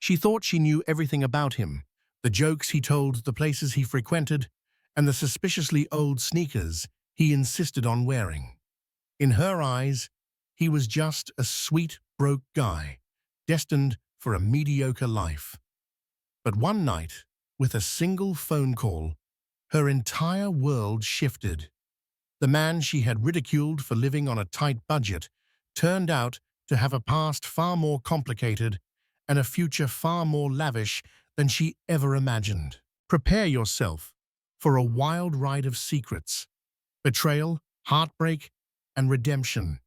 She thought she knew everything about him, the jokes he told, the places he frequented, and the suspiciously old sneakers he insisted on wearing. In her eyes, he was just a sweet, broke guy, destined for a mediocre life. But one night, with a single phone call, her entire world shifted. The man she had ridiculed for living on a tight budget turned out to have a past far more complicated and a future far more lavish than she ever imagined. Prepare yourself for a wild ride of secrets, betrayal, heartbreak, and redemption.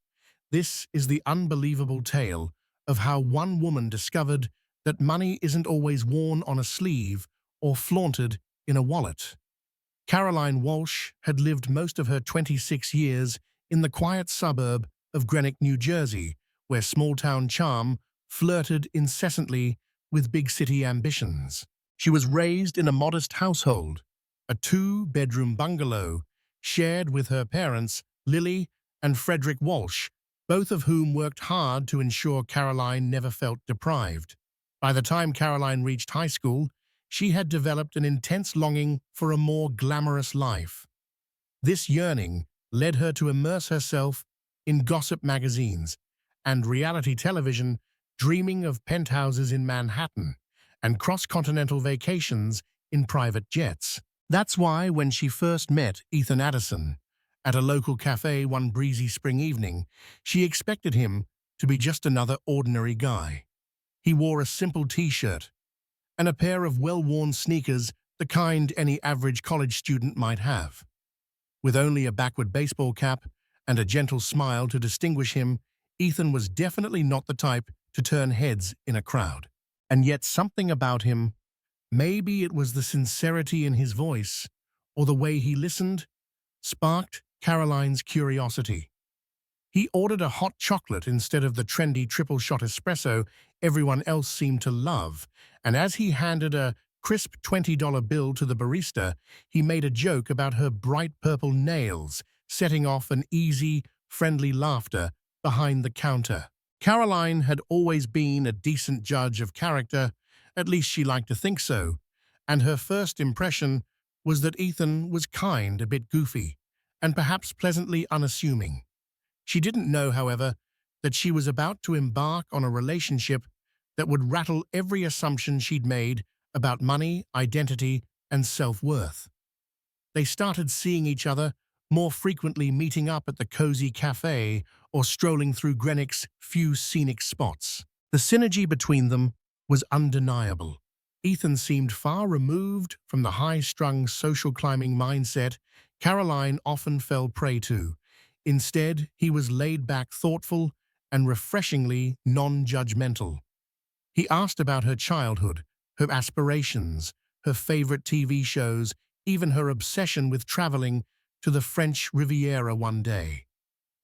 This is the unbelievable tale of how one woman discovered that money isn't always worn on a sleeve or flaunted in a wallet. Caroline Walsh had lived most of her 26 years in the quiet suburb of Greenwick, New Jersey, where small-town charm flirted incessantly with big-city ambitions. She was raised in a modest household, a two-bedroom bungalow shared with her parents, Lily and Frederick Walsh, both of whom worked hard to ensure Caroline never felt deprived. By the time Caroline reached high school, she had developed an intense longing for a more glamorous life. This yearning led her to immerse herself in gossip magazines and reality television, dreaming of penthouses in Manhattan and cross-continental vacations in private jets. That's why when she first met Ethan Addison at a local cafe one breezy spring evening, she expected him to be just another ordinary guy. He wore a simple t-shirt and a pair of well-worn sneakers, the kind any average college student might have. With only a backward baseball cap and a gentle smile to distinguish him, Ethan was definitely not the type to turn heads in a crowd. And yet something about him, maybe it was the sincerity in his voice or the way he listened, sparked Caroline's curiosity. He ordered a hot chocolate instead of the trendy triple-shot espresso everyone else seemed to love, and as he handed a crisp $20 bill to the barista, he made a joke about her bright purple nails, setting off an easy, friendly laughter behind the counter. Caroline had always been a decent judge of character, at least she liked to think so, and her first impression was that Ethan was kind, a bit goofy, and perhaps pleasantly unassuming. She didn't know, however, that she was about to embark on a relationship that would rattle every assumption she'd made about money, identity, and self-worth. They started seeing each other more frequently, meeting up at the cozy cafe or strolling through Greenwick's few scenic spots. The synergy between them was undeniable. Ethan seemed far removed from the high-strung social climbing mindset Caroline often fell prey to. Instead, he was laid-back, thoughtful, and refreshingly non-judgmental. He asked about her childhood, her aspirations, her favorite TV shows, even her obsession with traveling to the French Riviera one day.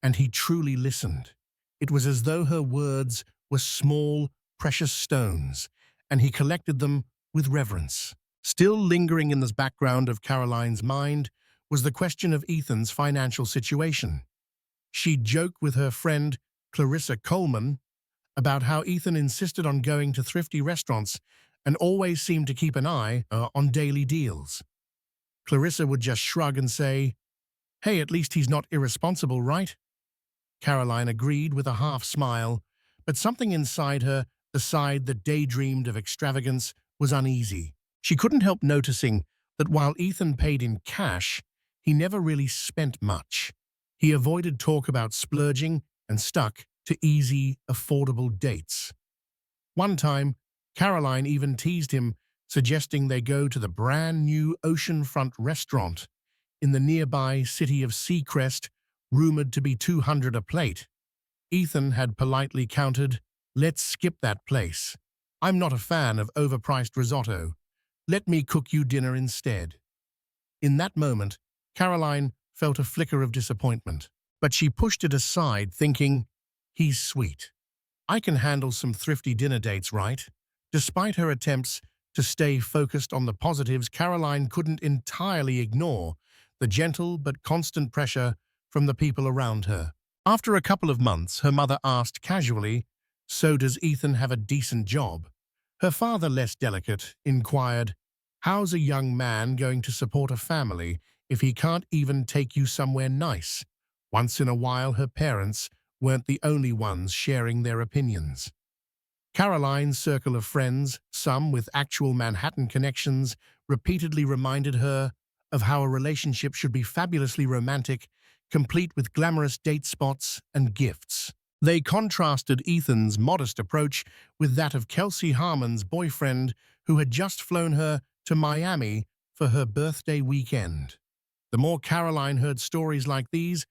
And he truly listened. It was as though her words were small, precious stones, and he collected them with reverence. Still lingering in the background of Caroline's mind was the question of Ethan's financial situation. She'd joke with her friend Clarissa Coleman about how Ethan insisted on going to thrifty restaurants and always seemed to keep an eye on daily deals. Clarissa would just shrug and say, "Hey, at least he's not irresponsible, right?" Caroline agreed with a half-smile, but something inside her, the side that daydreamed of extravagance, was uneasy. She couldn't help noticing that while Ethan paid in cash, he never really spent much. He avoided talk about splurging and stuck to easy, affordable dates. One time, Caroline even teased him, suggesting they go to the brand-new oceanfront restaurant in the nearby city of Seacrest, rumored to be $200 a plate. Ethan had politely countered, "Let's skip that place. I'm not a fan of overpriced risotto. Let me cook you dinner instead." In that moment, Caroline felt a flicker of disappointment, but she pushed it aside, thinking, "He's sweet. I can handle some thrifty dinner dates, right?" Despite her attempts to stay focused on the positives, Caroline couldn't entirely ignore the gentle but constant pressure from the people around her. After a couple of months, her mother asked casually, "So does Ethan have a decent job?" Her father, less delicate, inquired, "How's a young man going to support a family if he can't even take you somewhere nice?" Once in a while, her parents weren't the only ones sharing their opinions. Caroline's circle of friends, some with actual Manhattan connections, repeatedly reminded her of how a relationship should be fabulously romantic, complete with glamorous date spots and gifts. They contrasted Ethan's modest approach with that of Kelsey Harmon's boyfriend, who had just flown her to Miami for her birthday weekend. The more Caroline heard stories like these,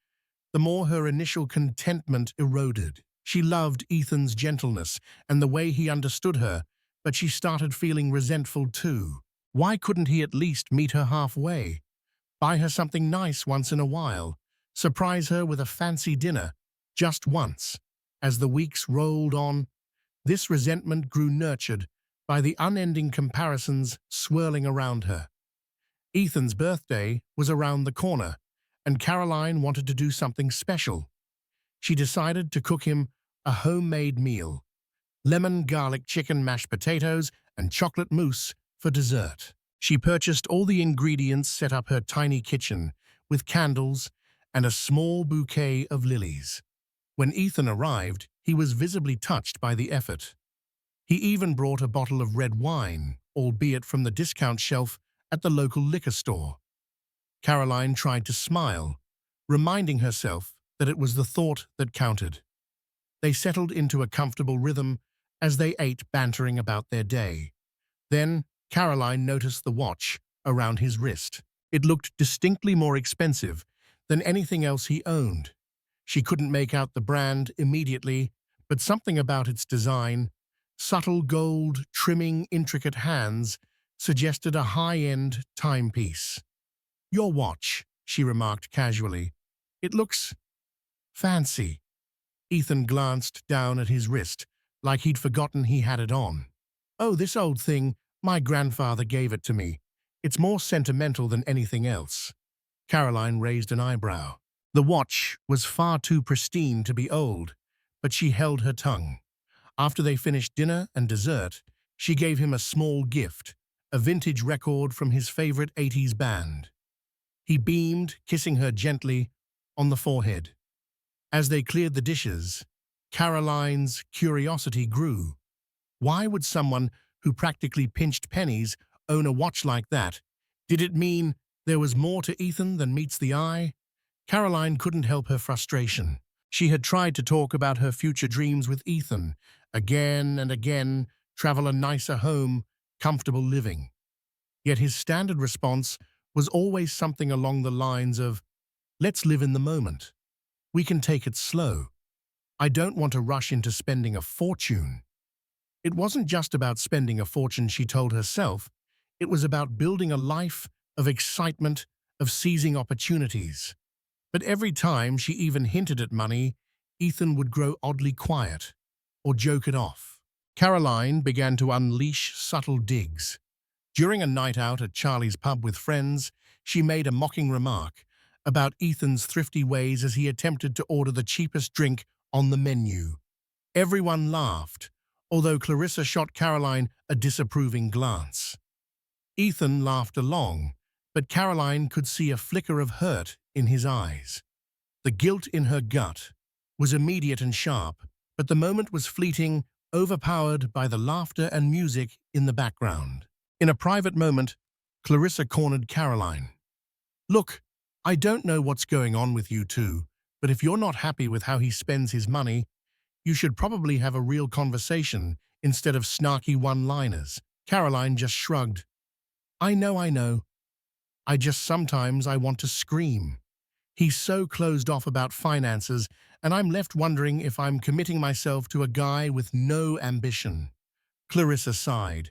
the more her initial contentment eroded. She loved Ethan's gentleness and the way he understood her, but she started feeling resentful too. Why couldn't he at least meet her halfway? Buy her something nice once in a while, surprise her with a fancy dinner, just once. As the weeks rolled on, this resentment grew nurtured by the unending comparisons swirling around her. Ethan's birthday was around the corner, and Caroline wanted to do something special. She decided to cook him a homemade meal: lemon garlic chicken, mashed potatoes, and chocolate mousse for dessert. She purchased all the ingredients, set up her tiny kitchen with candles and a small bouquet of lilies. When Ethan arrived, he was visibly touched by the effort. He even brought a bottle of red wine, albeit from the discount shelf at the local liquor store. Caroline tried to smile, reminding herself that it was the thought that counted. They settled into a comfortable rhythm as they ate, bantering about their day. Then Caroline noticed the watch around his wrist. It looked distinctly more expensive than anything else he owned. She couldn't make out the brand immediately, but something about its design, subtle gold trimming, intricate hands, suggested a high-end timepiece. "Your watch," she remarked casually. "It looks fancy." Ethan glanced down at his wrist, like he'd forgotten he had it on. "Oh, this old thing, my grandfather gave it to me. It's more sentimental than anything else." Caroline raised an eyebrow. The watch was far too pristine to be old, but she held her tongue. After they finished dinner and dessert, she gave him a small gift, a vintage record from his favorite 80s band. He beamed, kissing her gently on the forehead. As they cleared the dishes, Caroline's curiosity grew. Why would someone who practically pinched pennies own a watch like that? Did it mean there was more to Ethan than meets the eye? Caroline couldn't help her frustration. She had tried to talk about her future dreams with Ethan, again and again, travel a nicer home, comfortable living. Yet his standard response was always something along the lines of, "Let's live in the moment. We can take it slow. I don't want to rush into spending a fortune." It wasn't just about spending a fortune, she told herself. It was about building a life of excitement, of seizing opportunities. But every time she even hinted at money, Ethan would grow oddly quiet or joke it off. Caroline began to unleash subtle digs. During a night out at Charlie's pub with friends, she made a mocking remark about Ethan's thrifty ways as he attempted to order the cheapest drink on the menu. Everyone laughed, although Clarissa shot Caroline a disapproving glance. Ethan laughed along, but Caroline could see a flicker of hurt in his eyes. The guilt in her gut was immediate and sharp, but the moment was fleeting, overpowered by the laughter and music in the background. In a private moment, Clarissa cornered Caroline. "Look, I don't know what's going on with you two, but if you're not happy with how he spends his money, you should probably have a real conversation instead of snarky one-liners." Caroline just shrugged. I know. Sometimes I want to scream. He's so closed off about finances, and I'm left wondering if I'm committing myself to a guy with no ambition." Clarissa sighed.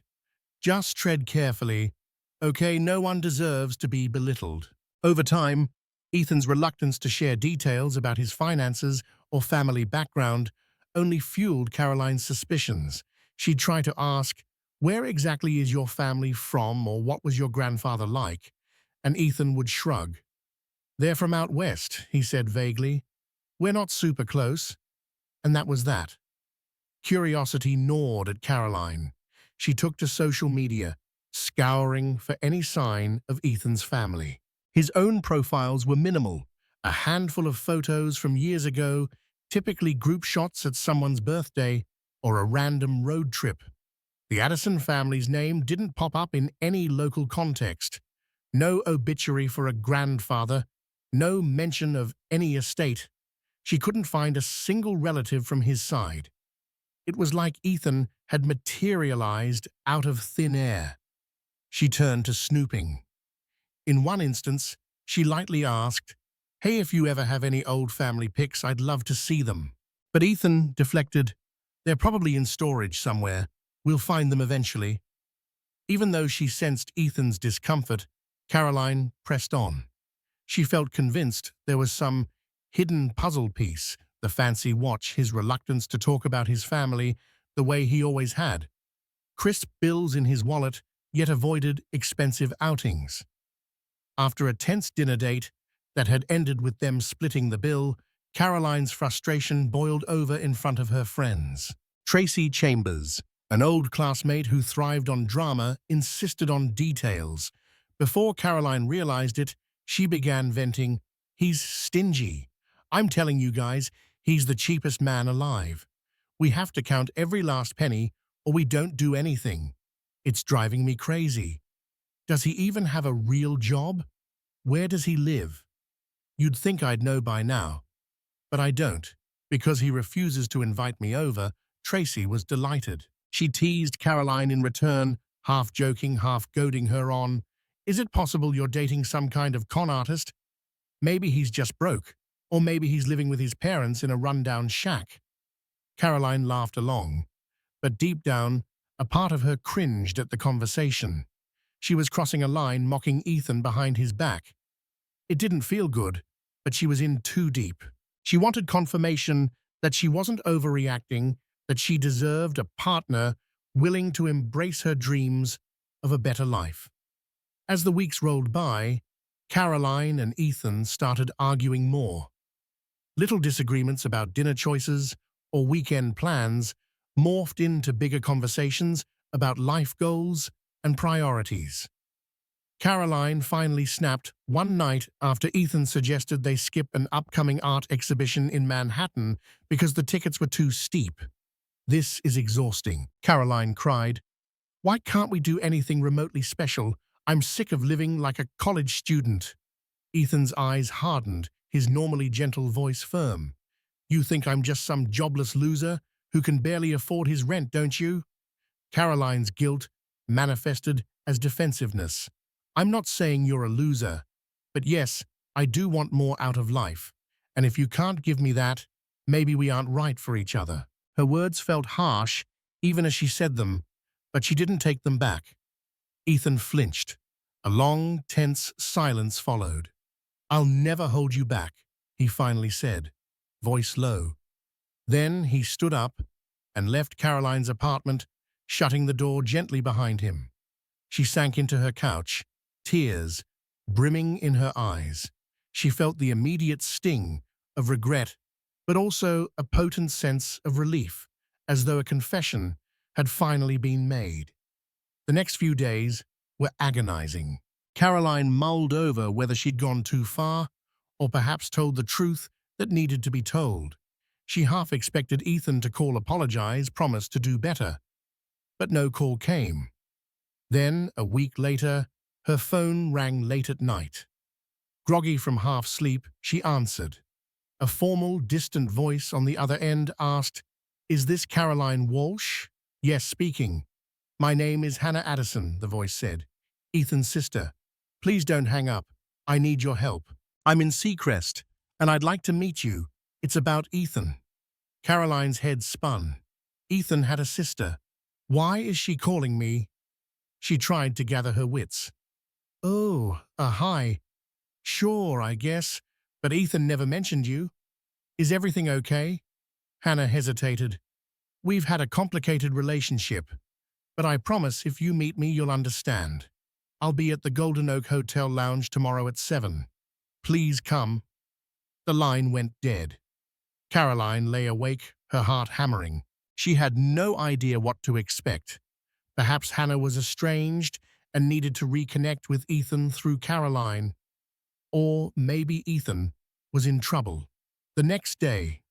"Just tread carefully. Okay, no one deserves to be belittled." Over time, Ethan's reluctance to share details about his finances or family background only fueled Caroline's suspicions. She'd try to ask, "Where exactly is your family from, or what was your grandfather like?" And Ethan would shrug. "They're from out west," he said vaguely. "We're not super close." And that was that. Curiosity gnawed at Caroline. she took to social media, scouring for any sign of Ethan's family. His own profiles were minimal, a handful of photos from years ago, typically group shots at someone's birthday or a random road trip. The Addison family's name didn't pop up in any local context. No obituary for a grandfather, no mention of any estate. She couldn't find a single relative from his side. It was like Ethan had materialized out of thin air. She turned to snooping. In one instance, she lightly asked, "Hey, if you ever have any old family pics, I'd love to see them." But Ethan deflected, "They're probably in storage somewhere. We'll find them eventually." Even though she sensed Ethan's discomfort, Caroline pressed on. She felt convinced there was some hidden puzzle piece, the fancy watch, his reluctance to talk about his family the way he always had. Crisp bills in his wallet, yet avoided expensive outings. After a tense dinner date that had ended with them splitting the bill, Caroline's frustration boiled over in front of her friends. Tracy Chambers, an old classmate who thrived on drama, insisted on details. Before Caroline realized it, she began venting, "He's stingy. I'm telling you guys, he's the cheapest man alive. We have to count every last penny or we don't do anything. It's driving me crazy. Does he even have a real job? Where does he live? You'd think I'd know by now. But I don't, because he refuses to invite me over." Tracy was delighted. She teased Caroline in return, half joking, half goading her on. "Is it possible you're dating some kind of con artist? Maybe he's just broke, or maybe he's living with his parents in a rundown shack." Caroline laughed along, but deep down, a part of her cringed at the conversation. She was crossing a line, mocking Ethan behind his back. It didn't feel good, but she was in too deep. She wanted confirmation that she wasn't overreacting, that she deserved a partner willing to embrace her dreams of a better life. As the weeks rolled by, Caroline and Ethan started arguing more. Little disagreements about dinner choices or weekend plans morphed into bigger conversations about life goals and priorities. Caroline finally snapped one night after Ethan suggested they skip an upcoming art exhibition in Manhattan because the tickets were too steep. "This is exhausting," Caroline cried. "Why can't we do anything remotely special? I'm sick of living like a college student." Ethan's eyes hardened, his normally gentle voice firm. "You think I'm just some jobless loser who can barely afford his rent, don't you?" Caroline's guilt manifested as defensiveness. "I'm not saying you're a loser, but yes, I do want more out of life. And if you can't give me that, maybe we aren't right for each other." Her words felt harsh, even as she said them, but she didn't take them back. Ethan flinched. A long, tense silence followed. "I'll never hold you back," he finally said, voice low. Then he stood up and left Caroline's apartment, shutting the door gently behind him. She sank into her couch, tears brimming in her eyes. She felt the immediate sting of regret, but also a potent sense of relief, as though a confession had finally been made. The next few days were agonizing. Caroline mulled over whether she'd gone too far, or perhaps told the truth that needed to be told. She half expected Ethan to call, apologize, promise to do better. But no call came. Then, a week later, her phone rang late at night. Groggy from half-sleep, she answered. A formal, distant voice on the other end asked, "Is this Caroline Walsh?" "Yes, speaking." "My name is Hannah Addison," the voice said. "Ethan's sister. Please don't hang up. I need your help. I'm in Seacrest, and I'd like to meet you. It's about Ethan." Caroline's head spun. Ethan had a sister. Why is she calling me? She tried to gather her wits. "Oh, hi. Sure, I guess. But Ethan never mentioned you. Is everything okay?" Hannah hesitated. "We've had a complicated relationship, but I promise if you meet me, you'll understand. I'll be at the Golden Oak Hotel Lounge tomorrow at 7. Please come." The line went dead. Caroline lay awake, her heart hammering. She had no idea what to expect. Perhaps Hannah was estranged and needed to reconnect with Ethan through Caroline. Or maybe Ethan was in trouble. The next day,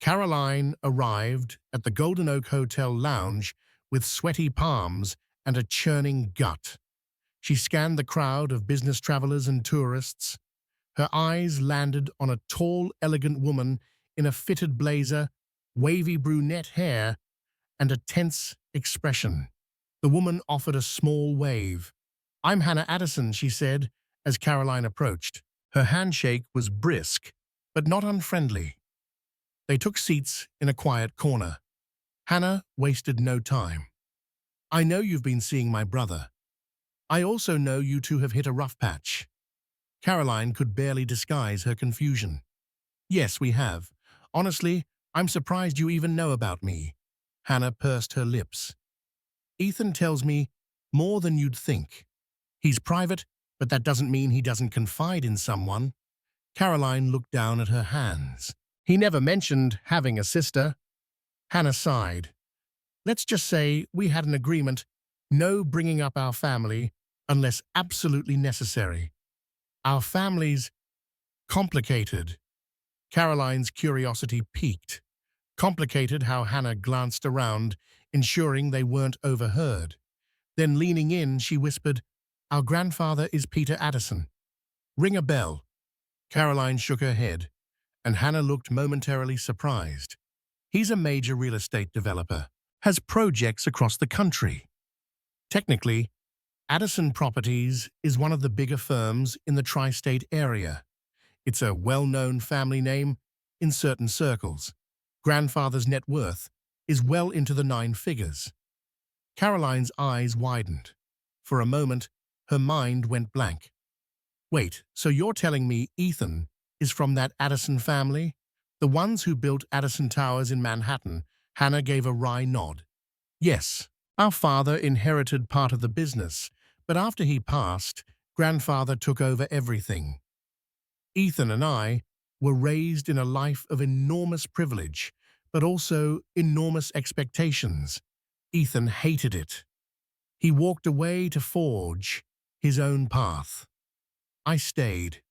Caroline arrived at the Golden Oak Hotel lounge with sweaty palms and a churning gut. She scanned the crowd of business travelers and tourists. Her eyes landed on a tall, elegant woman in a fitted blazer, wavy brunette hair, and a tense expression. The woman offered a small wave. "I'm Hannah Addison," she said, as Caroline approached. Her handshake was brisk, but not unfriendly. They took seats in a quiet corner. Hannah wasted no time. "I know you've been seeing my brother. I also know you two have hit a rough patch." Caroline could barely disguise her confusion. "Yes, we have. Honestly, I'm surprised you even know about me." Hannah pursed her lips. "Ethan tells me more than you'd think. He's private, but that doesn't mean he doesn't confide in someone." Caroline looked down at her hands. "He never mentioned having a sister." Hannah sighed. "Let's just say we had an agreement, no bringing up our family unless absolutely necessary. Our family's complicated." Caroline's curiosity piqued. Complicated how Hannah glanced around, ensuring they weren't overheard. Then leaning in, she whispered, "Our grandfather is Peter Addison. Ring a bell." Caroline shook her head, and Hannah looked momentarily surprised. "He's a major real estate developer, has projects across the country. Technically, Addison Properties is one of the bigger firms in the tri-state area. It's a well-known family name in certain circles. Grandfather's net worth is well into the 9 figures." Caroline's eyes widened. For a moment, her mind went blank. "Wait, so you're telling me Ethan is from that Addison family? The ones who built Addison Towers in Manhattan?" Hannah gave a wry nod. "Yes, our father inherited part of the business, but after he passed, grandfather took over everything. Ethan and I were raised in a life of enormous privilege, but also enormous expectations. Ethan hated it. He walked away to forge his own path. I stayed."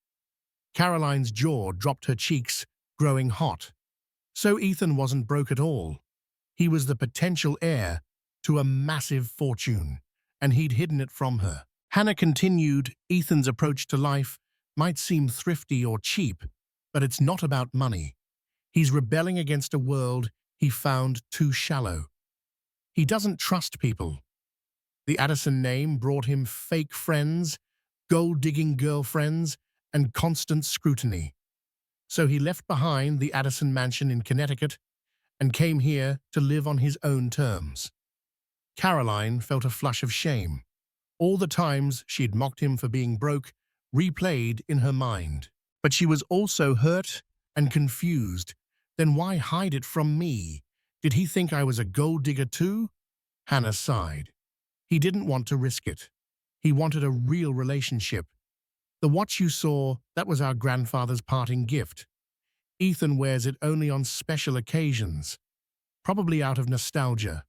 Caroline's jaw dropped, her cheeks growing hot. So Ethan wasn't broke at all. He was the potential heir to a massive fortune, and he'd hidden it from her. Hannah continued, "Ethan's approach to life might seem thrifty or cheap, but it's not about money. He's rebelling against a world he found too shallow. He doesn't trust people. The Addison name brought him fake friends, gold-digging girlfriends, and constant scrutiny. So he left behind the Addison mansion in Connecticut and came here to live on his own terms." Caroline felt a flush of shame. All the times she'd mocked him for being broke replayed in her mind. But she was also hurt and confused. Then why hide it from me? Did he think I was a gold digger too? Hannah sighed. He didn't want to risk it. He wanted a real relationship. "The watch you saw, that was our grandfather's parting gift. Ethan wears it only on special occasions, probably out of nostalgia."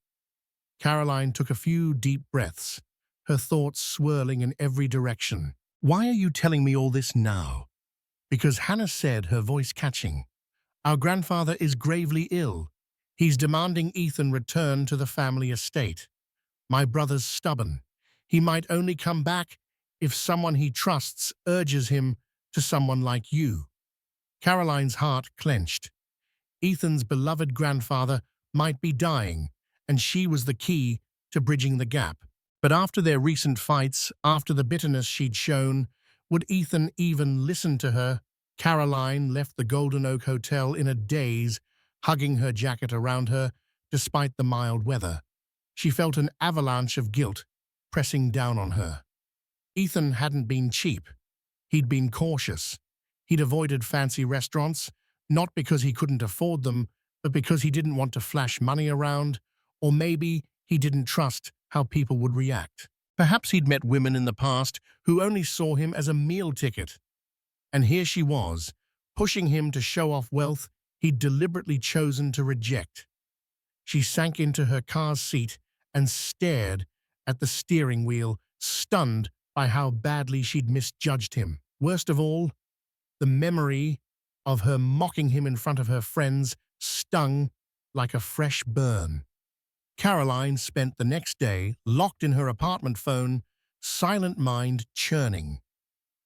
Caroline took a few deep breaths, her thoughts swirling in every direction. "Why are you telling me all this now?" "Because Hannah said," her voice catching, "our grandfather is gravely ill. He's demanding Ethan return to the family estate. My brother's stubborn. He might only come back if someone he trusts urges him to someone like you." Caroline's heart clenched. Ethan's beloved grandfather might be dying, and she was the key to bridging the gap. But after their recent fights, after the bitterness she'd shown, would Ethan even listen to her? Caroline left the Golden Oak Hotel in a daze, hugging her jacket around her despite the mild weather. She felt an avalanche of guilt pressing down on her. Ethan hadn't been cheap. He'd been cautious. He'd avoided fancy restaurants, not because he couldn't afford them, but because he didn't want to flash money around, or maybe he didn't trust how people would react. Perhaps he'd met women in the past who only saw him as a meal ticket. And here she was, pushing him to show off wealth he'd deliberately chosen to reject. She sank into her car's seat and stared at the steering wheel, stunned by how badly she'd misjudged him. Worst of all, the memory of her mocking him in front of her friends stung like a fresh burn. Caroline spent the next day locked in her apartment phone, silent mind churning.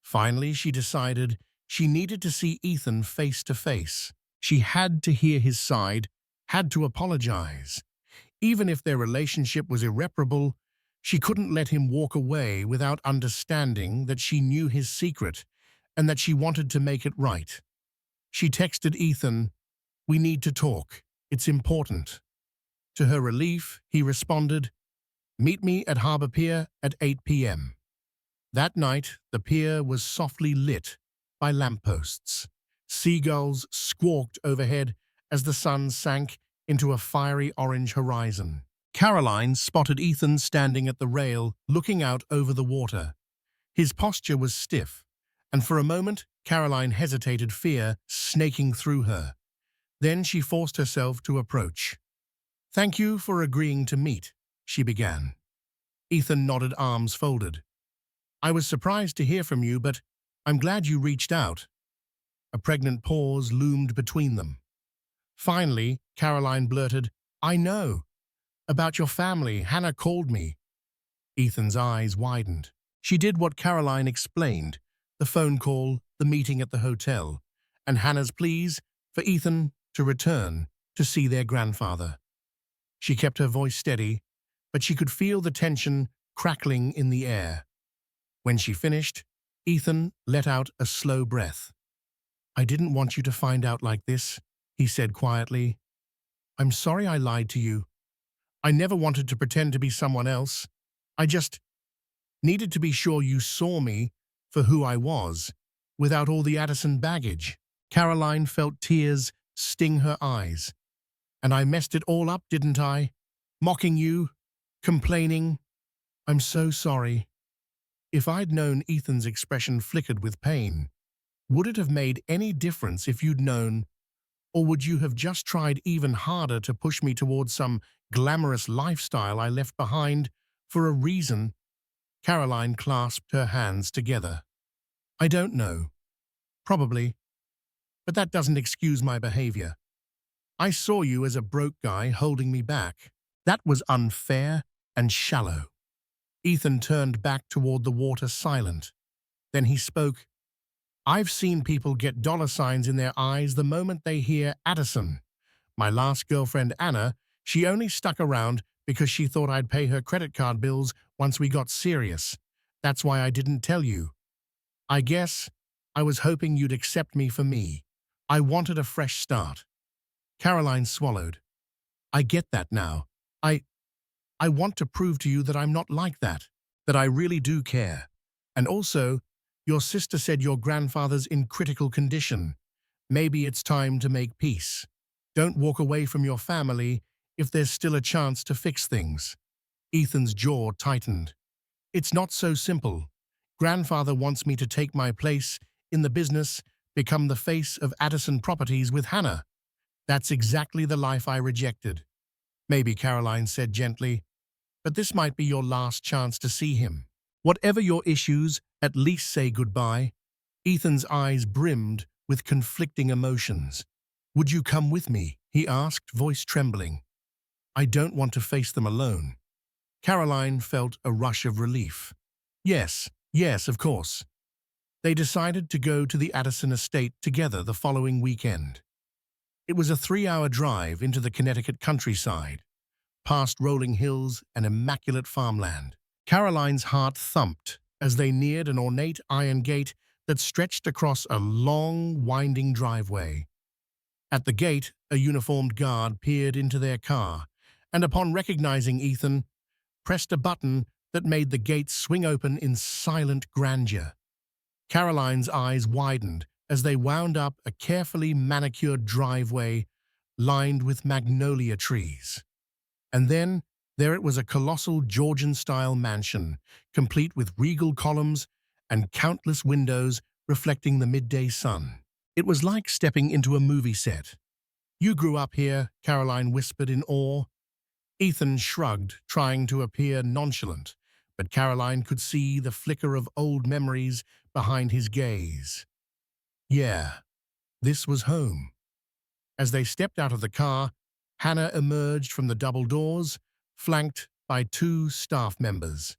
Finally, she decided she needed to see Ethan face to face. She had to hear his side, had to apologize. Even if their relationship was irreparable, she couldn't let him walk away without understanding that she knew his secret and that she wanted to make it right. She texted Ethan, "We need to talk. It's important." To her relief, he responded, "Meet me at Harbour Pier at 8 p.m. That night, the pier was softly lit by lampposts. Seagulls squawked overhead as the sun sank into a fiery orange horizon. Caroline spotted Ethan standing at the rail, looking out over the water. His posture was stiff, and for a moment, Caroline hesitated, fear snaking through her. Then she forced herself to approach. "Thank you for agreeing to meet," she began. Ethan nodded, arms folded. "I was surprised to hear from you, but I'm glad you reached out." A pregnant pause loomed between them. Finally, Caroline blurted, "I know. About your family, Hannah called me." Ethan's eyes widened. She did what Caroline explained, the phone call, the meeting at the hotel, and Hannah's pleas for Ethan to return to see their grandfather. She kept her voice steady, but she could feel the tension crackling in the air. When she finished, Ethan let out a slow breath. "I didn't want you to find out like this," he said quietly. "I'm sorry I lied to you. I never wanted to pretend to be someone else. I just needed to be sure you saw me for who I was, without all the Addison baggage." Caroline felt tears sting her eyes. "And I messed it all up, didn't I? Mocking you, complaining. I'm so sorry." If I'd known, Ethan's expression flickered with pain. "Would it have made any difference if you'd known? Or would you have just tried even harder to push me towards some glamorous lifestyle I left behind for a reason?" Caroline clasped her hands together. "I don't know. Probably. But that doesn't excuse my behavior. I saw you as a broke guy holding me back. That was unfair and shallow." Ethan turned back toward the water, silent. Then he spoke. "I've seen people get $signs in their eyes the moment they hear Addison. My last girlfriend, Anna, she only stuck around because she thought I'd pay her credit card bills once we got serious. That's why I didn't tell you. I guess I was hoping you'd accept me for me. I wanted a fresh start." Caroline swallowed. "I get that now. I want to prove to you that I'm not like that, that I really do care. And also, your sister said your grandfather's in critical condition. Maybe it's time to make peace. Don't walk away from your family if there's still a chance to fix things." Ethan's jaw tightened. "It's not so simple. Grandfather wants me to take my place in the business, become the face of Addison Properties with Hannah. That's exactly the life I rejected." "Maybe," Caroline said gently, "but this might be your last chance to see him. Whatever your issues, at least say goodbye." Ethan's eyes brimmed with conflicting emotions. "Would you come with me?" he asked, voice trembling. "I don't want to face them alone." Caroline felt a rush of relief. Yes, of course." They decided to go to the Addison estate together the following weekend. It was a 3-hour drive into the Connecticut countryside, past rolling hills and immaculate farmland. Caroline's heart thumped as they neared an ornate iron gate that stretched across a long, winding driveway. At the gate, a uniformed guard peered into their car, and upon recognizing Ethan, pressed a button that made the gate swing open in silent grandeur. Caroline's eyes widened as they wound up a carefully manicured driveway lined with magnolia trees. And then, there it was, a colossal Georgian-style mansion, complete with regal columns and countless windows reflecting the midday sun. It was like stepping into a movie set. "You grew up here," Caroline whispered in awe. Ethan shrugged, trying to appear nonchalant, but Caroline could see the flicker of old memories behind his gaze. Yeah, this was home. As they stepped out of the car, Hannah emerged from the double doors, flanked by two staff members.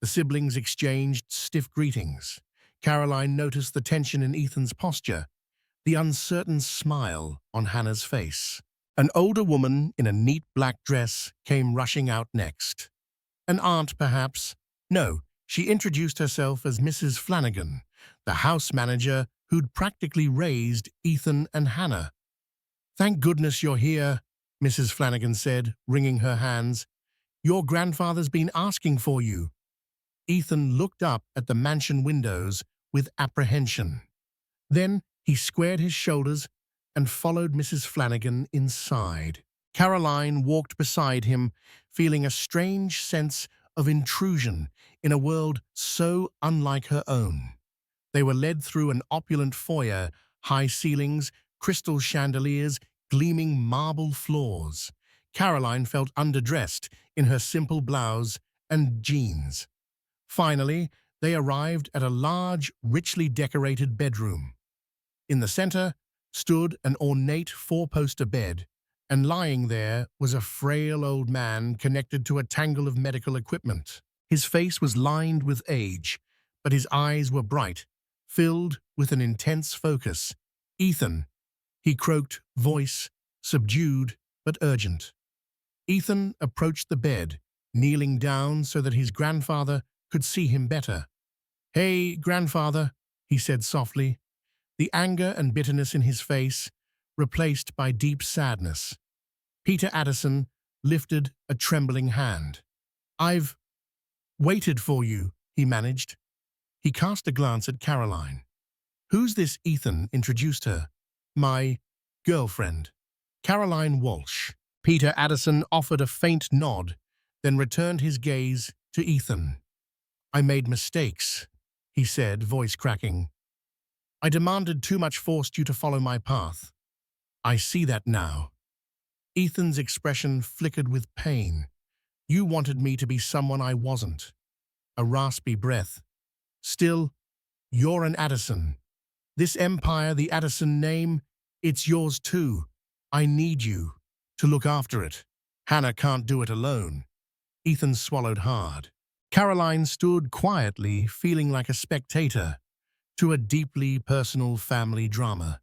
The siblings exchanged stiff greetings. Caroline noticed the tension in Ethan's posture, the uncertain smile on Hannah's face. An older woman in a neat black dress came rushing out next. An aunt, perhaps? No, she introduced herself as Mrs. Flanagan, the house manager who'd practically raised Ethan and Hannah. "Thank goodness you're here," Mrs. Flanagan said, wringing her hands. "Your grandfather's been asking for you." Ethan looked up at the mansion windows with apprehension. Then he squared his shoulders and followed Mrs. Flanagan inside. Caroline walked beside him, feeling a strange sense of intrusion in a world so unlike her own. They were led through an opulent foyer, high ceilings, crystal chandeliers, gleaming marble floors. Caroline felt underdressed in her simple blouse and jeans. Finally, they arrived at a large, richly decorated bedroom. In the center stood an ornate four-poster bed, and lying there was a frail old man connected to a tangle of medical equipment. His face was lined with age, but his eyes were bright, filled with an intense focus. "Ethan," he croaked, voice subdued but urgent. Ethan approached the bed, kneeling down so that his grandfather could see him better. "Hey, grandfather," he said softly, the anger and bitterness in his face replaced by deep sadness. Peter Addison lifted a trembling hand. "I've waited for you," he managed. He cast a glance at Caroline. "Who's this Ethan?" introduced her. "My girlfriend, Caroline Walsh." Peter Addison offered a faint nod, then returned his gaze to Ethan. "I made mistakes," he said, voice cracking. "I demanded too much, forced you to follow my path. I see that now." Ethan's expression flickered with pain. "You wanted me to be someone I wasn't." A raspy breath. "Still, you're an Addison. This empire, the Addison name, it's yours too. I need you to look after it. Hannah can't do it alone." Ethan swallowed hard. Caroline stood quietly, feeling like a spectator to a deeply personal family drama.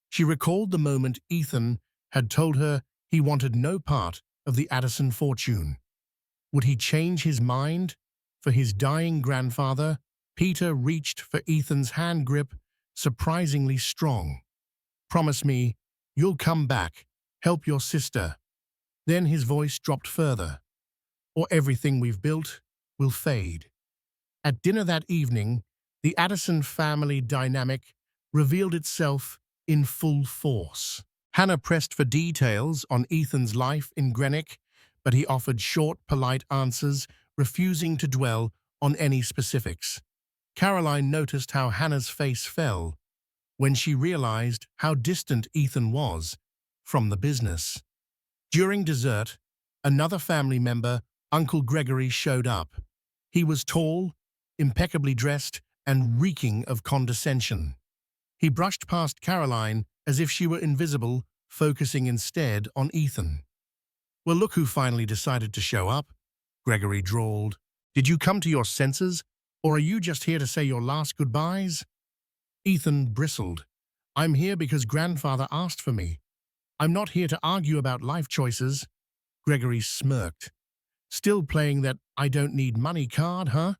She recalled the moment Ethan had told her he wanted no part of the Addison fortune. Would he change his mind for his dying grandfather? Peter reached for Ethan's hand grip, surprisingly strong. "Promise me you'll come back, help your sister." Then his voice dropped further. "Or everything we've built will fade." At dinner that evening, the Addison family dynamic revealed itself in full force. Hannah pressed for details on Ethan's life in Greenwick, but he offered short, polite answers, refusing to dwell on any specifics. Caroline noticed how Hannah's face fell when she realized how distant Ethan was from the business. During dessert, another family member, Uncle Gregory, showed up. He was tall, impeccably dressed, and reeking of condescension. He brushed past Caroline as if she were invisible, focusing instead on Ethan. "Well, look who finally decided to show up," Gregory drawled. "Did you come to your senses, or are you just here to say your last goodbyes?" Ethan bristled. "I'm here because grandfather asked for me. I'm not here to argue about life choices." Gregory smirked. "Still playing that I don't need money card, huh?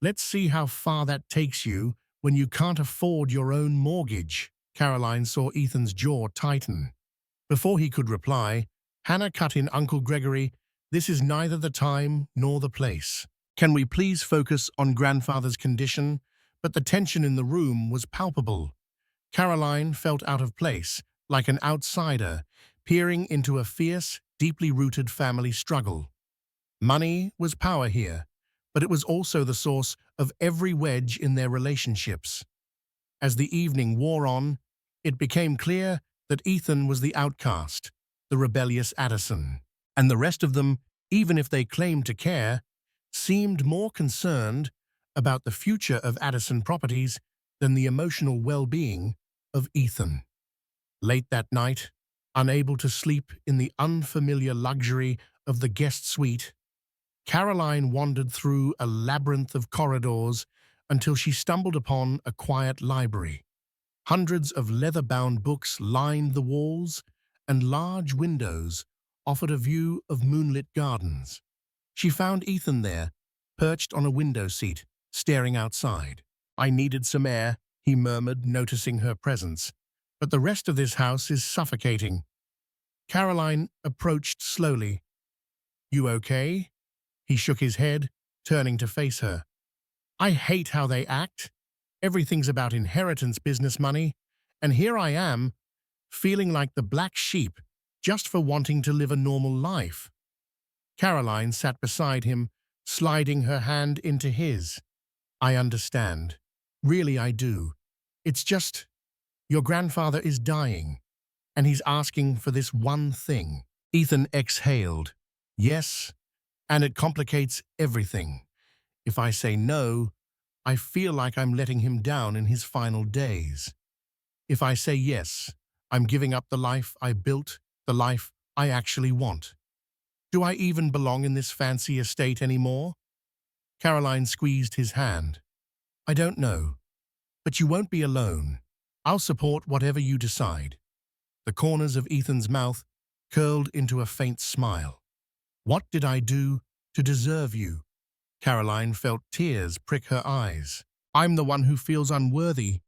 Let's see how far that takes you when you can't afford your own mortgage." Caroline saw Ethan's jaw tighten. Before he could reply, Hannah cut in. "Uncle Gregory, this is neither the time nor the place. Can we please focus on grandfather's condition?" But the tension in the room was palpable. Caroline felt out of place, like an outsider, peering into a fierce, deeply rooted family struggle. Money was power here, but it was also the source of every wedge in their relationships. As the evening wore on, it became clear that Ethan was the outcast, the rebellious Addison. And the rest of them, even if they claimed to care, seemed more concerned about the future of Addison Properties than the emotional well-being of Ethan. Late that night, unable to sleep in the unfamiliar luxury of the guest suite, Caroline wandered through a labyrinth of corridors until she stumbled upon a quiet library. Hundreds of leather-bound books lined the walls, and large windows offered a view of moonlit gardens. She found Ethan there, perched on a window seat, staring outside. "I needed some air," he murmured, noticing her presence. "But the rest of this house is suffocating." Caroline approached slowly. "You okay?" He shook his head, turning to face her. "I hate how they act. Everything's about inheritance business money, and here I am, feeling like the black sheep just for wanting to live a normal life." Caroline sat beside him, sliding her hand into his. "I understand. Really, I do. It's just, your grandfather is dying, and he's asking for this one thing." Ethan exhaled. "Yes, and it complicates everything. If I say no, I feel like I'm letting him down in his final days. If I say yes, I'm giving up the life I built, the life I actually want. Do I even belong in this fancy estate anymore?" Caroline squeezed his hand. "I don't know, but you won't be alone. I'll support whatever you decide." The corners of Ethan's mouth curled into a faint smile. "What did I do to deserve you?" Caroline felt tears prick her eyes. "I'm the one who feels unworthy,"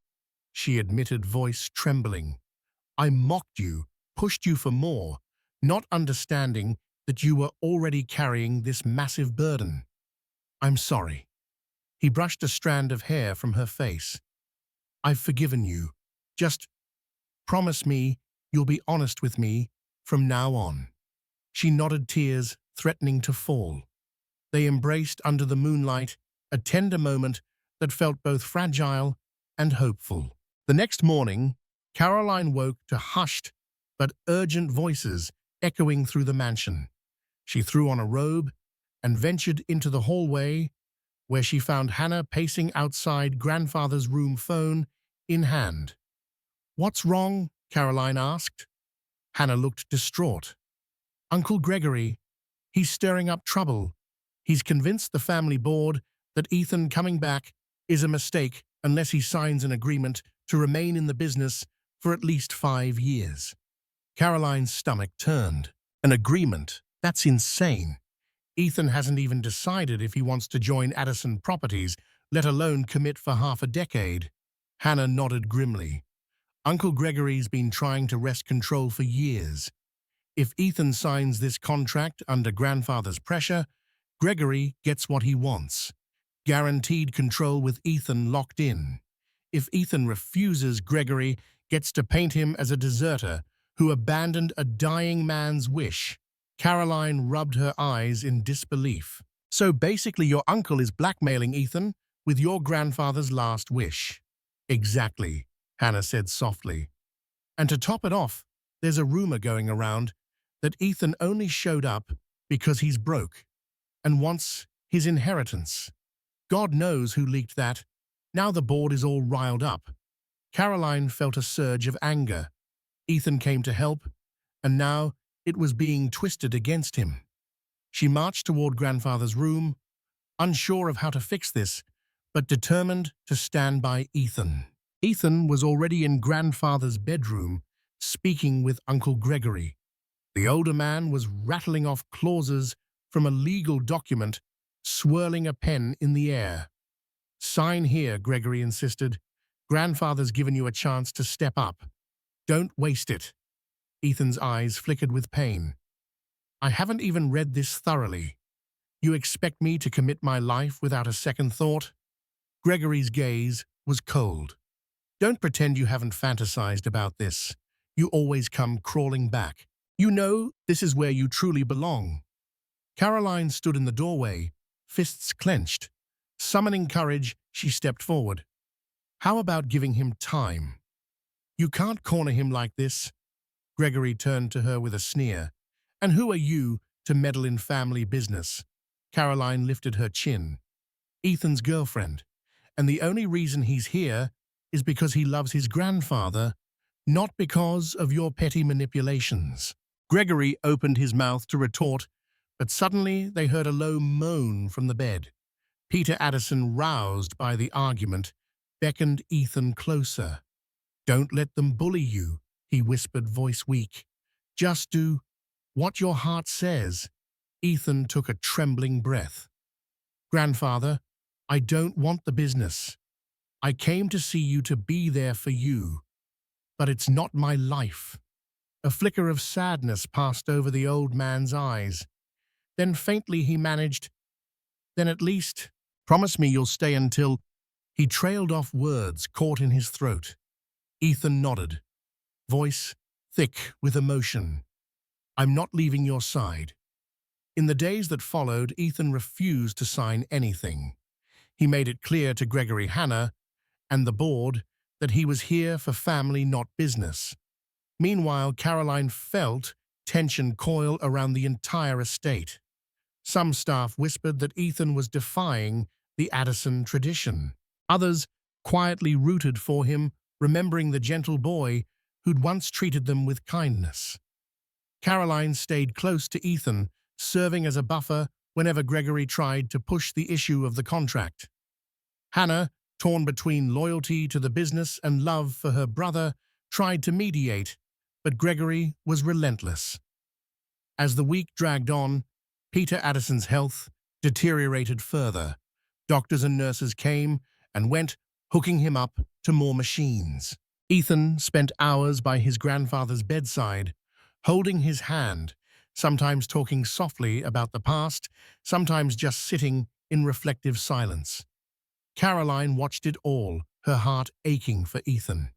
she admitted, voice trembling. "I mocked you, pushed you for more, not understanding that you were already carrying this massive burden. I'm sorry." He brushed a strand of hair from her face. "I've forgiven you. Just promise me you'll be honest with me from now on." She nodded, tears threatening to fall. They embraced under the moonlight, a tender moment that felt both fragile and hopeful. The next morning, Caroline woke to hushed but urgent voices echoing through the mansion. She threw on a robe and ventured into the hallway, where she found Hannah pacing outside grandfather's room, phone in hand. "What's wrong?" Caroline asked. Hannah looked distraught. "Uncle Gregory. He's stirring up trouble. He's convinced the family board that Ethan coming back is a mistake unless he signs an agreement to remain in the business for at least 5 years." Caroline's stomach turned. "An agreement? That's insane. Ethan hasn't even decided if he wants to join Addison Properties, let alone commit for half a decade." Hannah nodded grimly. "Uncle Gregory's been trying to wrest control for years. If Ethan signs this contract under grandfather's pressure, Gregory gets what he wants. Guaranteed control with Ethan locked in. If Ethan refuses, Gregory gets to paint him as a deserter who abandoned a dying man's wish." Caroline rubbed her eyes in disbelief. "So basically your uncle is blackmailing Ethan with your grandfather's last wish." "Exactly," Hannah said softly. "And to top it off, there's a rumor going around that Ethan only showed up because he's broke and wants his inheritance. God knows who leaked that. Now the board is all riled up." Caroline felt a surge of anger. Ethan came to help, and now it was being twisted against him. She marched toward grandfather's room, unsure of how to fix this, but determined to stand by Ethan. Ethan was already in grandfather's bedroom, speaking with Uncle Gregory. The older man was rattling off clauses from a legal document, swirling a pen in the air. "Sign here," Gregory insisted. "Grandfather's given you a chance to step up. Don't waste it." Ethan's eyes flickered with pain. "I haven't even read this thoroughly. You expect me to commit my life without a second thought?" Gregory's gaze was cold. "Don't pretend you haven't fantasized about this. You always come crawling back. You know this is where you truly belong." Caroline stood in the doorway, fists clenched. Summoning courage, she stepped forward. "How about giving him time? You can't corner him like this." Gregory turned to her with a sneer. "And who are you to meddle in family business. Caroline lifted her chin. Ethan's girlfriend. And the only reason he's here is because he loves his grandfather, not because of your petty manipulations. Gregory opened his mouth to retort, but suddenly they heard a low moan from the bed. Peter Addison, roused by the argument, beckoned Ethan closer. "Don't let them bully you," he whispered, voice weak. "Just do what your heart says." Ethan took a trembling breath. "Grandfather, I don't want the business. I came to see you to be there for you. But it's not my life." A flicker of sadness passed over the old man's eyes. Then faintly he managed, "Then at least promise me you'll stay until—" He trailed off words caught in his throat. Ethan nodded, voice thick with emotion. "I'm not leaving your side." In the days that followed, Ethan refused to sign anything. He made it clear to Gregory, Hannah, and the board that he was here for family, not business. Meanwhile, Caroline felt tension coil around the entire estate. Some staff whispered that Ethan was defying the Addison tradition. Others quietly rooted for him, remembering the gentle boy who'd once treated them with kindness. Caroline stayed close to Ethan, serving as a buffer whenever Gregory tried to push the issue of the contract. Hannah, torn between loyalty to the business and love for her brother, tried to mediate, but Gregory was relentless. As the week dragged on, Peter Addison's health deteriorated further. Doctors and nurses came and went, hooking him up to more machines. Ethan spent hours by his grandfather's bedside, holding his hand, sometimes talking softly about the past, sometimes just sitting in reflective silence. Caroline watched it all, her heart aching for Ethan.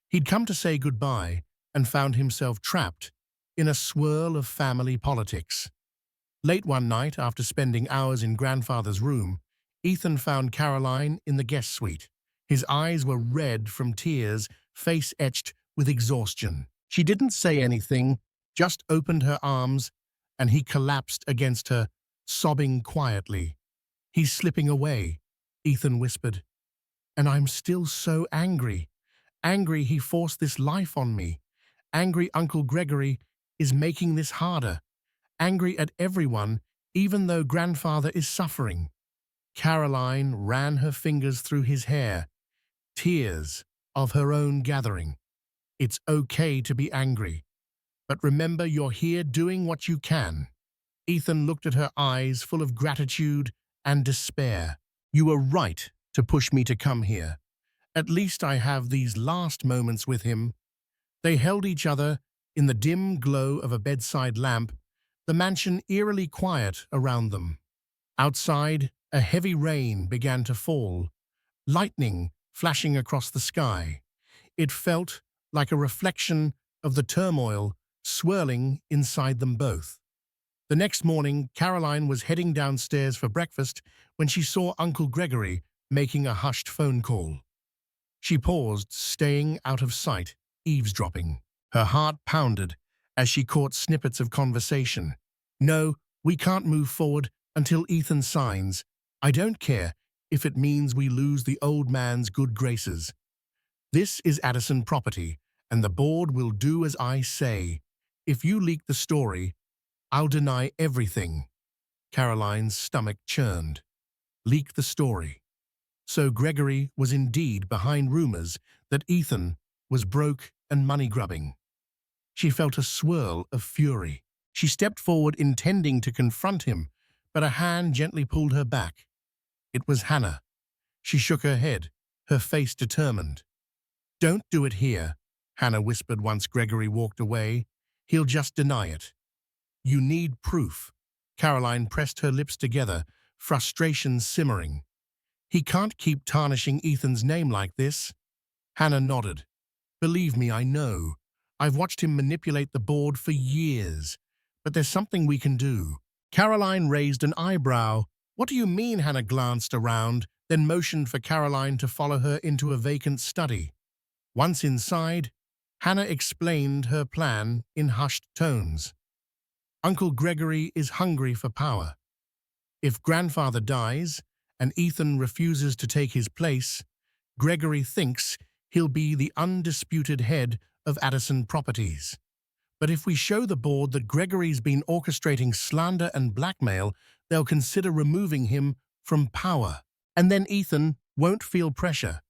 He'd come to say goodbye and found himself trapped in a swirl of family politics. Late one night, after spending hours in grandfather's room, Ethan found Caroline in the guest suite. His eyes were red from tears, face etched with exhaustion. She didn't say anything, just opened her arms, and he collapsed against her, sobbing quietly. "He's slipping away," Ethan whispered. "And I'm still so angry. Angry he forced this life on me. Angry Uncle Gregory is making this harder. Angry at everyone, even though grandfather is suffering." Caroline ran her fingers through his hair, tears of her own gathering. "It's okay to be angry, but remember you're here doing what you can." Ethan looked at her eyes full of gratitude and despair. "You were right to push me to come here. At least I have these last moments with him." They held each other in the dim glow of a bedside lamp, the mansion eerily quiet around them. Outside, a heavy rain began to fall, lightning flashing across the sky. It felt like a reflection of the turmoil swirling inside them both. The next morning, Caroline was heading downstairs for breakfast when she saw Uncle Gregory making a hushed phone call. She paused, staying out of sight, eavesdropping. Her heart pounded as she caught snippets of conversation. "No, we can't move forward until Ethan signs. I don't care if it means we lose the old man's good graces. This is Addison Property, and the board will do as I say. If you leak the story, I'll deny everything." Caroline's stomach churned. Leak the story. So Gregory was indeed behind rumors that Ethan was broke and money-grubbing. She felt a swirl of fury. She stepped forward, intending to confront him, but a hand gently pulled her back. It was Hannah. She shook her head, her face determined. "Don't do it here," Hannah whispered once Gregory walked away. "He'll just deny it." "You need proof." Caroline pressed her lips together, frustration simmering. "He can't keep tarnishing Ethan's name like this." Hannah nodded. "Believe me, I know. I've watched him manipulate the board for years. But there's something we can do." Caroline raised an eyebrow. "What do you mean?" Hannah glanced around, then motioned for Caroline to follow her into a vacant study. Once inside, Hannah explained her plan in hushed tones. Uncle Gregory is hungry for power. If grandfather dies and Ethan refuses to take his place, Gregory thinks he'll be the undisputed head of Addison Properties. But if we show the board that Gregory's been orchestrating slander and blackmail, they'll consider removing him from power. And then Ethan won't feel pressure.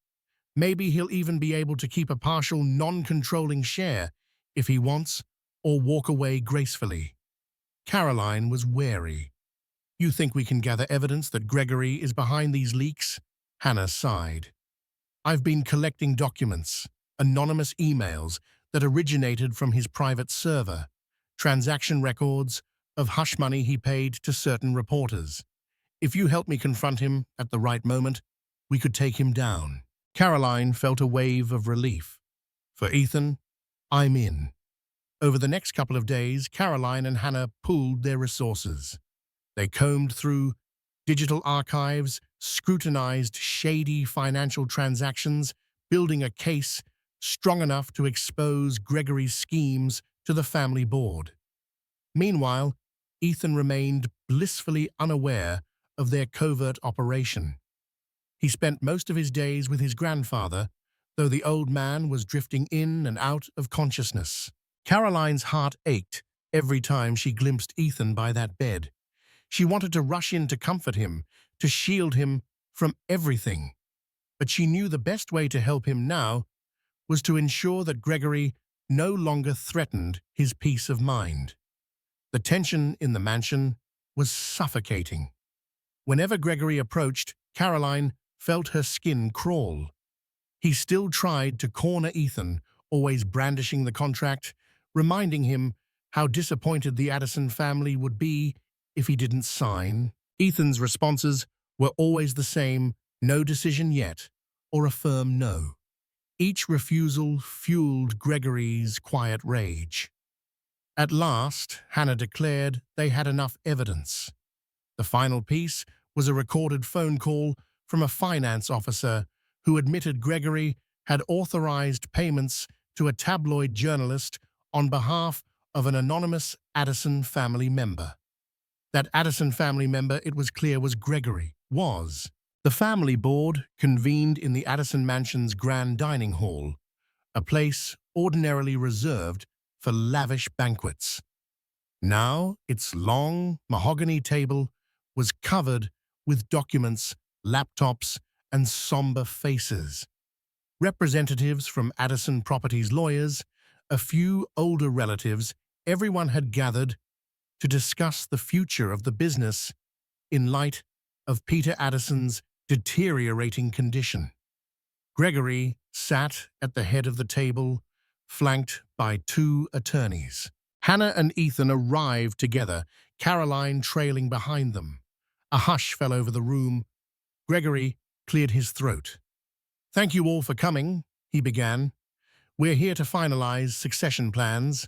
Maybe he'll even be able to keep a partial non-controlling share if he wants, or walk away gracefully. Caroline was wary. You think we can gather evidence that Gregory is behind these leaks? Hannah sighed. I've been collecting documents, anonymous emails that originated from his private server, transaction records of hush money he paid to certain reporters. If you help me confront him at the right moment, we could take him down. Caroline felt a wave of relief. For Ethan, I'm in. Over the next couple of days, Caroline and Hannah pooled their resources. They combed through digital archives, scrutinized shady financial transactions, building a case strong enough to expose Gregory's schemes to the family board. Meanwhile, Ethan remained blissfully unaware of their covert operation. He spent most of his days with his grandfather, though the old man was drifting in and out of consciousness. Caroline's heart ached every time she glimpsed Ethan by that bed. She wanted to rush in to comfort him, to shield him from everything. But she knew the best way to help him now was to ensure that Gregory no longer threatened his peace of mind. The tension in the mansion was suffocating. Whenever Gregory approached, Caroline felt her skin crawl. He still tried to corner Ethan, always brandishing the contract, reminding him how disappointed the Addison family would be if he didn't sign. Ethan's responses were always the same: no decision yet, or a firm no. Each refusal fueled Gregory's quiet rage. At last, Hannah declared they had enough evidence. The final piece was a recorded phone call from a finance officer who admitted Gregory had authorized payments to a tabloid journalist on behalf of an anonymous Addison family member. That Addison family member, it was clear, was Gregory. The family board convened in the Addison mansion's grand dining hall, a place ordinarily reserved for lavish banquets. Now, its long mahogany table was covered with documents, laptops, and somber faces. Representatives from Addison Properties lawyers, a few older relatives, everyone had gathered to discuss the future of the business in light of Peter Addison's deteriorating condition. Gregory sat at the head of the table, flanked by two attorneys. Hannah and Ethan arrived together, Caroline trailing behind them. A hush fell over the room. Gregory cleared his throat. "Thank you all for coming," he began. "We're here to finalize succession plans.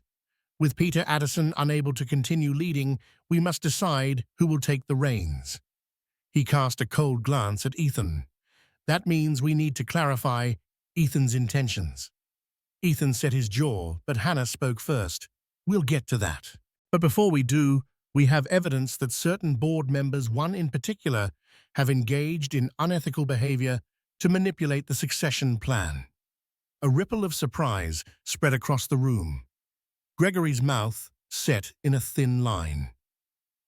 With Peter Addison unable to continue leading, we must decide who will take the reins." He cast a cold glance at Ethan. "That means we need to clarify Ethan's intentions." Ethan set his jaw, but Hannah spoke first. "We'll get to that. But before we do, we have evidence that certain board members, one in particular, have engaged in unethical behavior to manipulate the succession plan." A ripple of surprise spread across the room. Gregory's mouth set in a thin line.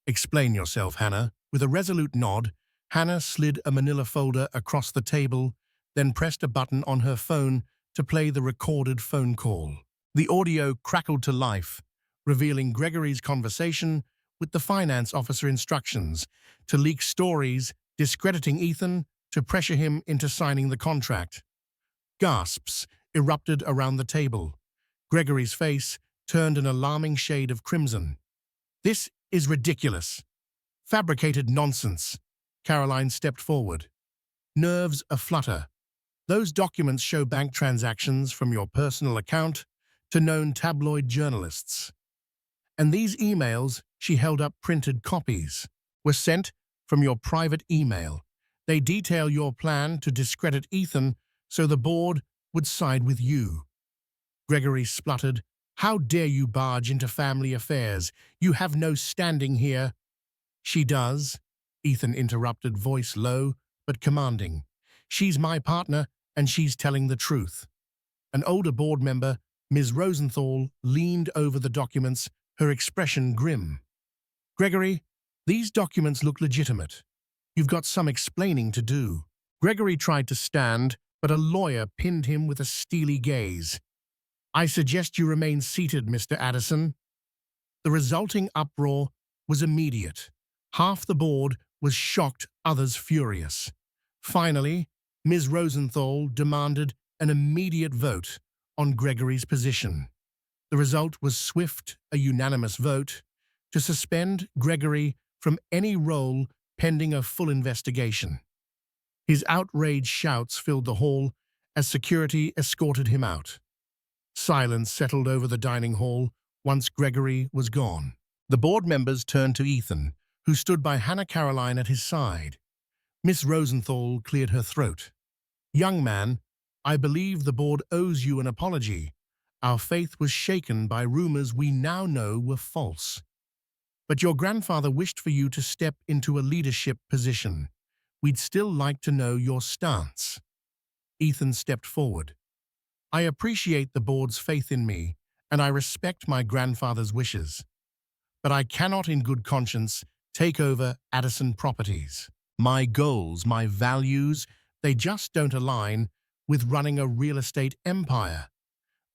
"Explain yourself, Hannah." With a resolute nod, Hannah slid a manila folder across the table, then pressed a button on her phone to play the recorded phone call. The audio crackled to life, revealing Gregory's conversation with the finance officer, instructions to leak stories discrediting Ethan to pressure him into signing the contract. Gasps erupted around the table. Gregory's face turned an alarming shade of crimson. "This is ridiculous. Fabricated nonsense." Caroline stepped forward, nerves aflutter. "Those documents show bank transactions from your personal account to known tabloid journalists. And these emails," she held up printed copies, "were sent from your private email. They detail your plan to discredit Ethan so the board would side with you." Gregory spluttered, How dare you barge into family affairs? You have no standing here. She does, Ethan interrupted, voice low but commanding. She's my partner, and she's telling the truth. An older board member, Ms. Rosenthal, leaned over the documents, her expression grim. Gregory, these documents look legitimate. You've got some explaining to do. Gregory tried to stand, but a lawyer pinned him with a steely gaze. I suggest you remain seated, Mr. Addison. The resulting uproar was immediate. Half the board was shocked, others furious. Finally, Ms. Rosenthal demanded an immediate vote on Gregory's position. The result was swift, a unanimous vote to suspend Gregory from any role pending a full investigation. His outraged shouts filled the hall as security escorted him out. Silence settled over the dining hall once Gregory was gone. The board members turned to Ethan, who stood by Hannah Caroline at his side. Miss Rosenthal cleared her throat. Young man, I believe the board owes you an apology. Our faith was shaken by rumors we now know were false. But your grandfather wished for you to step into a leadership position. We'd still like to know your stance. Ethan stepped forward. I appreciate the board's faith in me, and I respect my grandfather's wishes. But I cannot in good conscience take over Addison Properties. My goals, my values, they just don't align with running a real estate empire.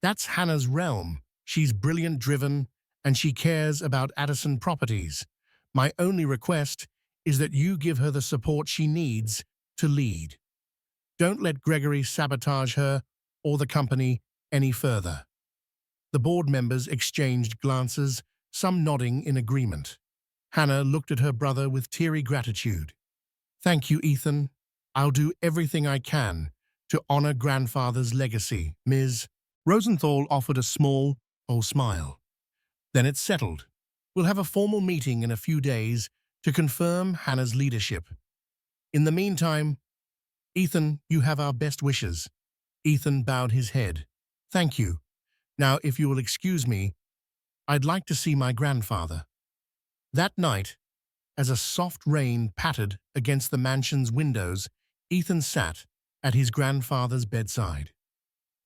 That's Hannah's realm. She's brilliant, driven, and she cares about Addison Properties. My only request is that you give her the support she needs to lead. Don't let Gregory sabotage her or the company any further. The board members exchanged glances, some nodding in agreement. Hannah looked at her brother with teary gratitude. Thank you, Ethan. I'll do everything I can to honor grandfather's legacy. Ms. Rosenthal offered a small, smile. Then it's settled. We'll have a formal meeting in a few days to confirm Hannah's leadership. In the meantime, Ethan, you have our best wishes. Ethan bowed his head. Thank you. Now, if you will excuse me, I'd like to see my grandfather. That night, as a soft rain pattered against the mansion's windows, Ethan sat at his grandfather's bedside.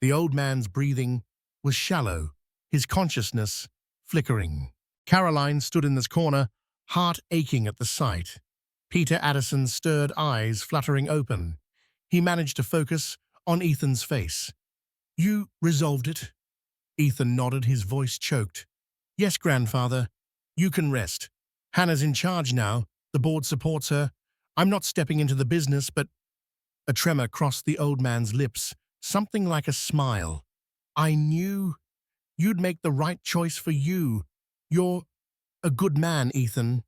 The old man's breathing was shallow, his consciousness flickering. Caroline stood in this corner, heart aching at the sight. Peter Addison's stirred eyes fluttering open. He managed to focus on Ethan's face. You resolved it? Ethan nodded, his voice choked. Yes, grandfather. You can rest. Hannah's in charge now. The board supports her. I'm not stepping into the business, but... A tremor crossed the old man's lips, something like a smile. I knew you'd make the right choice for you. You're a good man, Ethan.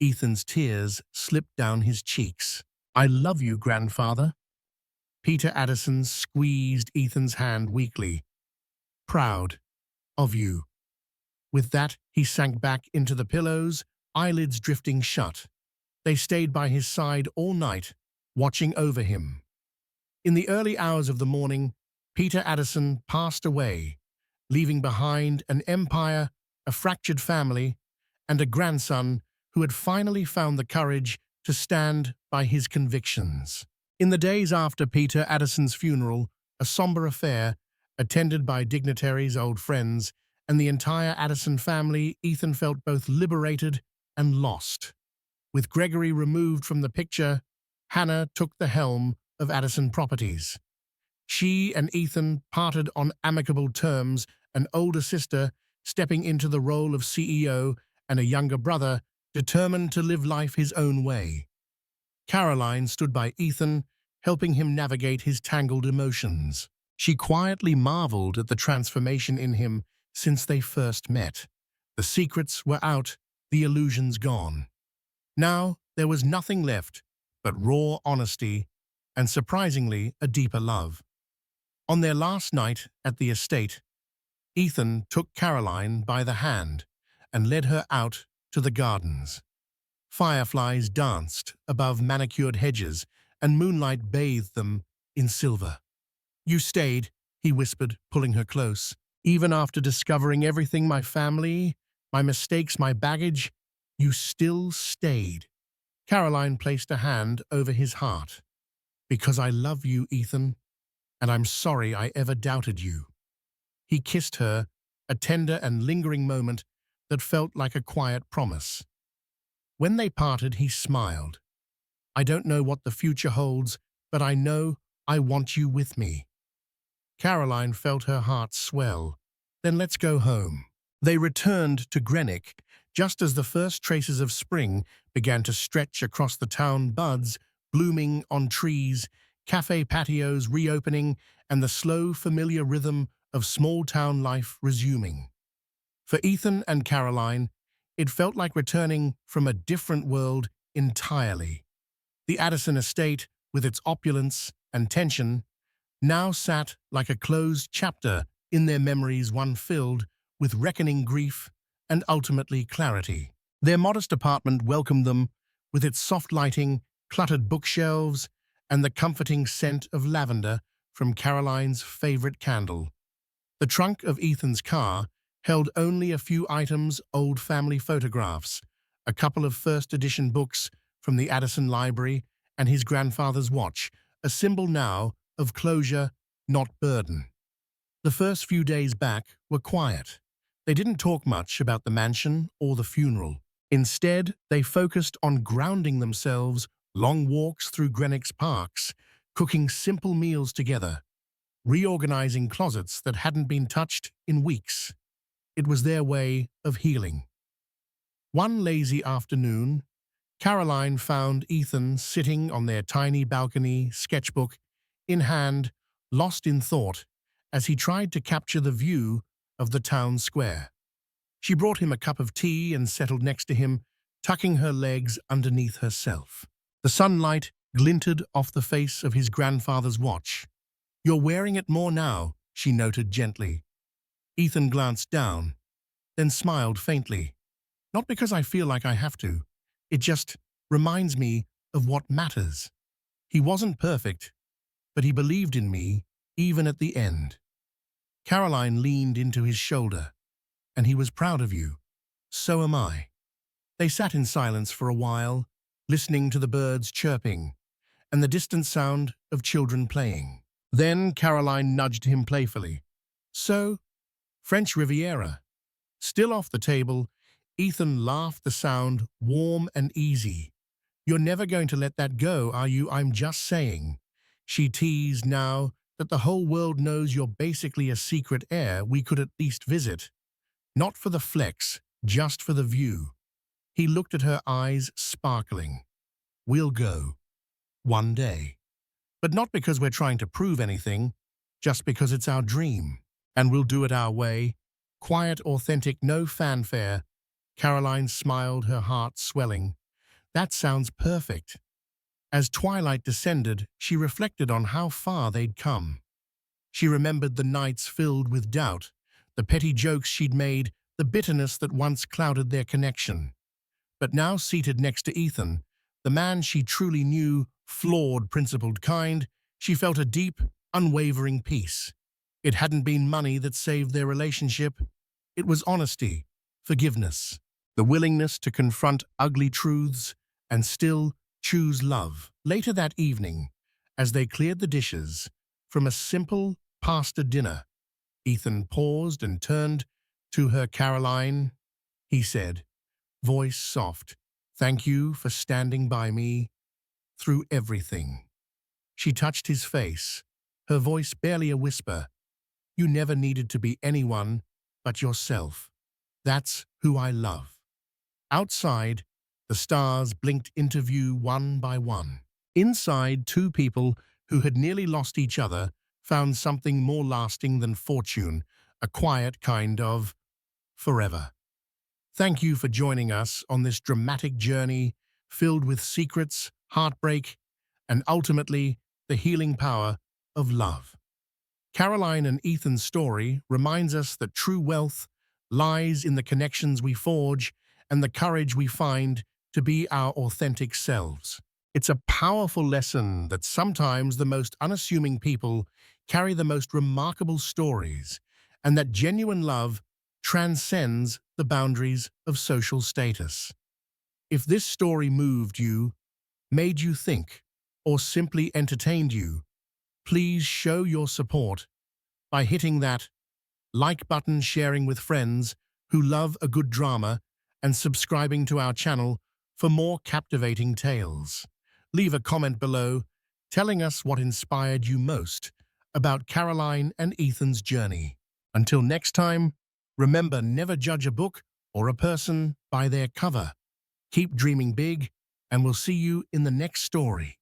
Ethan's tears slipped down his cheeks. I love you, grandfather. Peter Addison squeezed Ethan's hand weakly. Proud of you. With that, he sank back into the pillows, eyelids drifting shut. They stayed by his side all night, watching over him. In the early hours of the morning, Peter Addison passed away, leaving behind an empire, a fractured family, and a grandson who had finally found the courage to stand by his convictions. In the days after Peter Addison's funeral, a somber affair, attended by dignitaries, old friends, and the entire Addison family, Ethan felt both liberated and lost. With Gregory removed from the picture, Hannah took the helm of Addison Properties. She and Ethan parted on amicable terms, an older sister stepping into the role of CEO and a younger brother determined to live life his own way. Caroline stood by Ethan, helping him navigate his tangled emotions. She quietly marveled at the transformation in him since they first met. The secrets were out, the illusions gone. Now there was nothing left but raw honesty and, surprisingly, a deeper love. On their last night at the estate, Ethan took Caroline by the hand and led her out to the gardens. Fireflies danced above manicured hedges, and moonlight bathed them in silver. You stayed, he whispered, pulling her close. Even after discovering everything, my family, my mistakes, my baggage, you still stayed. Caroline placed a hand over his heart. Because I love you, Ethan, and I'm sorry I ever doubted you. He kissed her, a tender and lingering moment that felt like a quiet promise. When they parted, he smiled. I don't know what the future holds, but I know I want you with me. Caroline felt her heart swell. Then let's go home. They returned to Greenwick just as the first traces of spring began to stretch across the town, buds blooming on trees, cafe patios reopening, and the slow, familiar rhythm of small-town life resuming. For Ethan and Caroline, it felt like returning from a different world entirely. The Addison estate, with its opulence and tension, now sat like a closed chapter in their memories, one filled with reckoning grief and ultimately clarity. Their modest apartment welcomed them with its soft lighting, cluttered bookshelves, and the comforting scent of lavender from Caroline's favorite candle. The trunk of Ethan's car held only a few items: old family photographs, a couple of first-edition books from the Addison Library, and his grandfather's watch, a symbol now of closure, not burden. The first few days back were quiet. They didn't talk much about the mansion or the funeral. Instead, they focused on grounding themselves, long walks through Greenwick's parks, cooking simple meals together, reorganizing closets that hadn't been touched in weeks. It was their way of healing. One lazy afternoon, Caroline found Ethan sitting on their tiny balcony, sketchbook in hand, lost in thought, as he tried to capture the view of the town square. She brought him a cup of tea and settled next to him, tucking her legs underneath herself. The sunlight glinted off the face of his grandfather's watch. "You're wearing it more now," she noted gently. Ethan glanced down, then smiled faintly. "Not because I feel like I have to. It just reminds me of what matters." He wasn't perfect, but he believed in me even at the end. Caroline leaned into his shoulder. "And he was proud of you. So am I." They sat in silence for a while, listening to the birds chirping and the distant sound of children playing. Then Caroline nudged him playfully. "So, French Riviera." Still off the table, Ethan laughed, the sound warm and easy. "You're never going to let that go, are you? I'm just saying." She teased, "Now that the whole world knows you're basically a secret heir, we could at least visit. Not for the flex, just for the view." He looked at her, eyes sparkling. "We'll go. One day. But not because we're trying to prove anything, just because it's our dream. And we'll do it our way. Quiet, authentic, no fanfare." Caroline smiled, her heart swelling. "That sounds perfect." As twilight descended, she reflected on how far they'd come. She remembered the nights filled with doubt, the petty jokes she'd made, the bitterness that once clouded their connection. But now, seated next to Ethan, the man she truly knew, flawed, principled, kind, she felt a deep, unwavering peace. It hadn't been money that saved their relationship. It was honesty, forgiveness, the willingness to confront ugly truths and still choose love. Later that evening, as they cleared the dishes from a simple pasta dinner, Ethan paused and turned to her. "Caroline," he said, voice soft, "thank you for standing by me through everything." She touched his face, her voice barely a whisper. "You never needed to be anyone but yourself. That's who I love." Outside, the stars blinked into view one by one. Inside, two people who had nearly lost each other found something more lasting than fortune, a quiet kind of forever. Thank you for joining us on this dramatic journey filled with secrets, heartbreak, and ultimately the healing power of love. Caroline and Ethan's story reminds us that true wealth lies in the connections we forge and the courage we find to be our authentic selves. It's a powerful lesson that sometimes the most unassuming people carry the most remarkable stories, and that genuine love transcends the boundaries of social status. If this story moved you, made you think, or simply entertained you, please show your support by hitting that like button, sharing with friends who love a good drama, and subscribing to our channel for more captivating tales. Leave a comment below telling us what inspired you most about Caroline and Ethan's journey. Until next time, remember, never judge a book or a person by their cover. Keep dreaming big, and we'll see you in the next story.